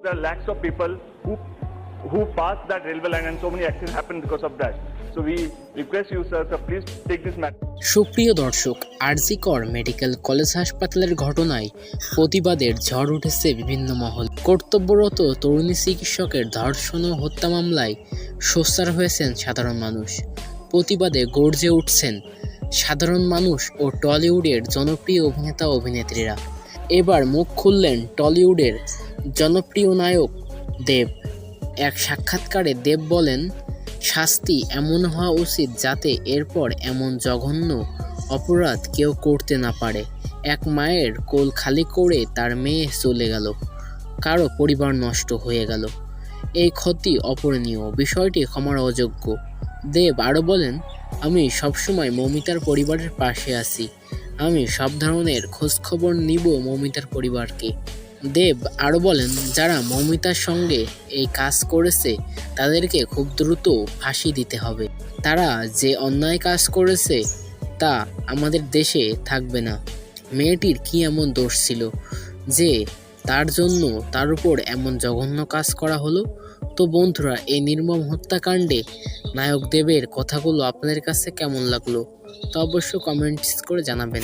There are lakhs of people who pass that railway line, and so many accidents happen because of that. So we request you, sir, please take this matter. সুপ্রিয় দর্শক, আরজি কর medical college হাসপাতালের ঘটনায় প্রতিবাদের ঝড় উঠেছে বিভিন্ন মহল। কর্তব্যরত তরুণী চিকিৎসকের ধর্ষণ ও হত্যা মামলায় সোচ্চার হয়েছেন সাধারণ মানুষ। প্রতিবাদে গর্জে উঠছেন সাধারণ মানুষ ও টলিউডের জনপ্রিয় অভিনেতা অভিনেত্রীরা। এবার মুখ খুললেন টলিউডের জনপ্রিয় নায়ক দেব। এক সাক্ষাৎকারে দেব বলেন, শাস্তি এমন হওয়া উচিত যাতে এরপর এমন জঘন্য অপরাধ কেউ করতে না পারে। এক মায়ের কোল খালি করে তার মেয়ে চলে গেল, কারো পরিবার নষ্ট হয়ে গেল, এই ক্ষতি অপূরণীয়, বিষয়টি ক্ষমার অযোগ্য। দেব আরও বলেন, আমি সবসময় মৌমিতার পরিবারের পাশে আছি, আমি সব ধরনের খোঁজখবর নিব মৌমিতার পরিবারকে। দেব আরও বলেন, যারা মৌমিতার সঙ্গে এই কাজ করেছে তাদেরকে খুব দ্রুত ফাঁসি দিতে হবে। তারা যে অন্যায় কাজ করেছে তা আমাদের দেশে থাকবে না। মেয়েটির কি এমন দোষ ছিল যে তার জন্য তার উপর এমন জঘন্য কাজ করা হলো? তো বন্ধুরা, এই নির্মম হত্যাকাণ্ডে নায়ক দেবের কথাগুলো আপনাদের কাছে কেমন লাগলো তা অবশ্যই কমেন্টস করে জানাবেন।